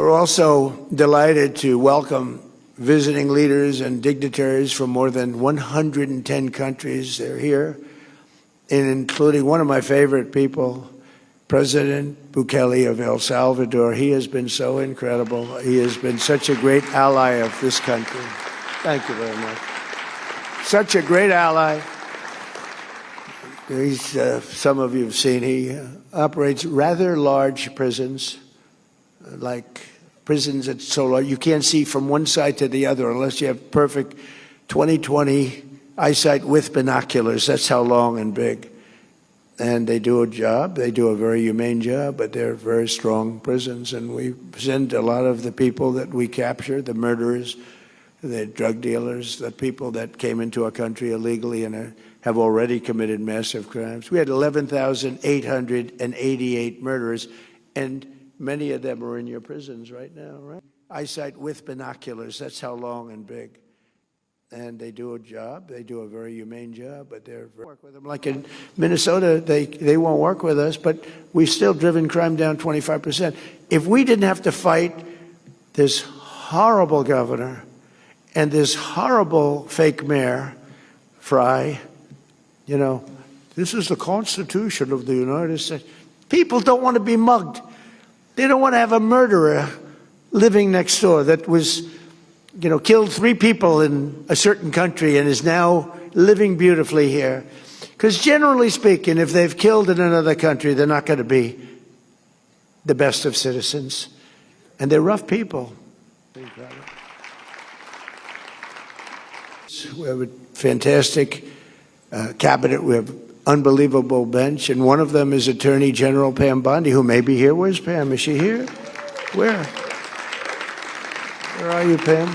We're also delighted to welcome visiting leaders and dignitaries from more than 110 countries. They're here, and including one of my favorite people, President Bukele of El Salvador. He has been so incredible. He has been such a great ally of this country. Thank you very much. Such a great ally. He's, some of you have seen, he operates rather large prisons, like prisons that's so large you can't see from one side to the other unless you have perfect 20/20 eyesight with binoculars. That's how long and big. And they do a job. They do a very humane job, but they're very strong prisons. And we send a lot of the people that we capture, the murderers, the drug dealers, the people that came into our country illegally and have already committed massive crimes. We had 11,888 murderers, and many of them are in your prisons right now, right? Eyesight with binoculars, that's how long and big. And they do a job. They do a very humane job, but they're work with them. Like in Minnesota, they won't work with us, but we've still driven crime down 25%. If we didn't have to fight this horrible governor and this horrible fake mayor, Fry, you know, this is the Constitution of the United States. People don't want to be mugged. They don't want to have a murderer living next door that was, you know, killed 3 people in a certain country and is now living beautifully here. Because generally speaking, if they've killed in another country, they're not going to be the best of citizens. And they're rough people. We have a fantastic cabinet. We have unbelievable bench, and one of them is Attorney General Pam Bondi, who may be here. Where's Pam? Is she here? Where? Where are you, Pam?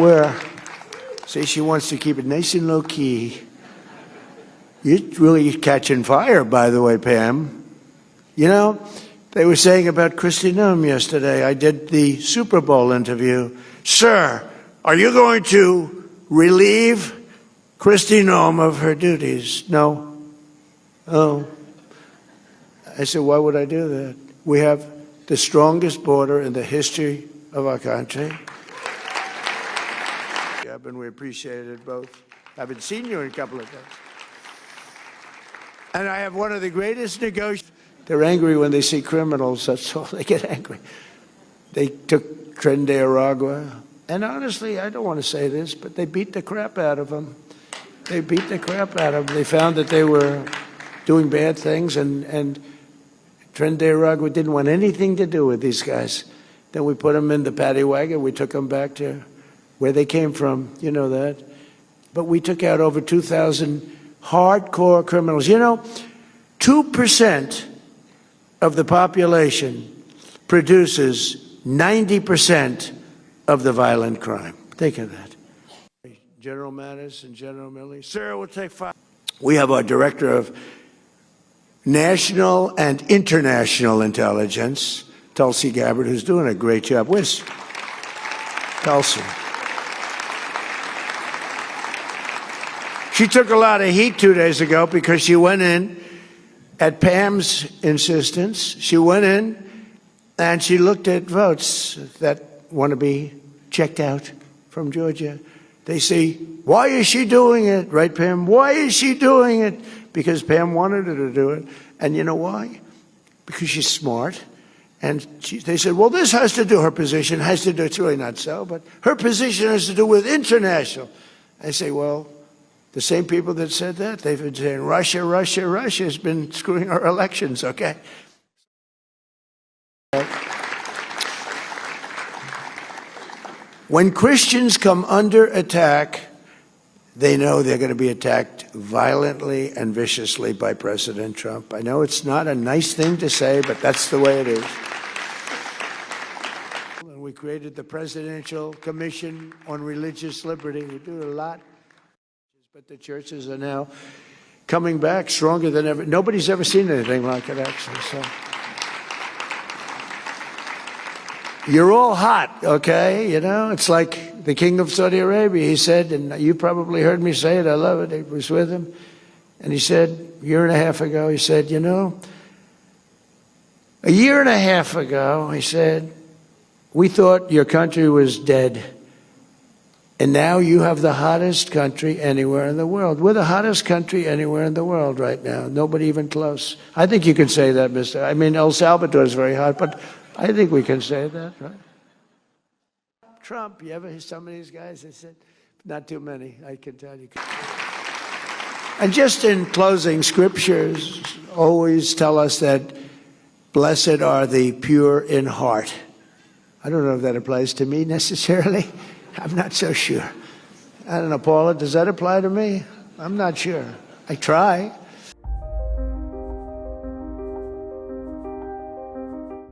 Where? See, she wants to keep it nice and low key. You're really catching fire, by the way, Pam. You know, they were saying about Kristi Noem yesterday. I did the Super Bowl interview. Sir, are you going to relieve Kristi Noem of her duties? No. Oh. I said, why would I do that? We have the strongest border in the history of our country. And we appreciate it both. I haven't seen you in a couple of days. And I have one of the greatest negotiators. They're angry when they see criminals. That's all. They get angry. They took Tren de Aragua. And honestly, I don't want to say this, but they beat the crap out of them. They beat the crap out of them. They found that they were doing bad things, and Tren de Aragua didn't want anything to do with these guys. Then we put them in the paddy wagon. We took them back to where they came from. You know that. But we took out over 2,000 hardcore criminals. You know, 2% of the population produces 90% of the violent crime. Think of that. General Mattis and General Milley. Sir, we'll take 5. We have our Director of National and International Intelligence, Tulsi Gabbard, who's doing a great job. Where's Tulsi? She took a lot of heat 2 days ago because she went in at Pam's insistence. She went in and she looked at votes that want to be checked out from Georgia. They say, why is she doing it? Right, Pam? Why is she doing it? Because Pam wanted her to do it. And you know why? Because she's smart. And they said, well, this has to do, her position has to do, it's really not so, but her position has to do with international. I say, well, the same people that said that, they've been saying Russia, Russia, Russia has been screwing our elections, okay? When Christians come under attack, they know they're going to be attacked violently and viciously by President Trump. I know it's not a nice thing to say, but that's the way it is. And we created the Presidential Commission on Religious Liberty. We do a lot. But the churches are now coming back stronger than ever. Nobody's ever seen anything like it, actually. So. You're all hot, okay? You know, it's like the king of Saudi Arabia. He said, and you probably heard me say it, I love it, I was with him. And he said, a year and a half ago, he said, you know, a year and a half ago, he said, We thought your country was dead. And now you have the hottest country anywhere in the world. We're the hottest country anywhere in the world right now. Nobody even close. I think you can say that, Mr. I mean, El Salvador is very hot, but I think we can say that, right? Trump, you ever hear some of these guys? They said, not too many, I can tell you. And just in closing, scriptures always tell us that blessed are the pure in heart. I don't know if that applies to me necessarily. I'm not so sure. I don't know, Paula, does that apply to me? I'm not sure. I try.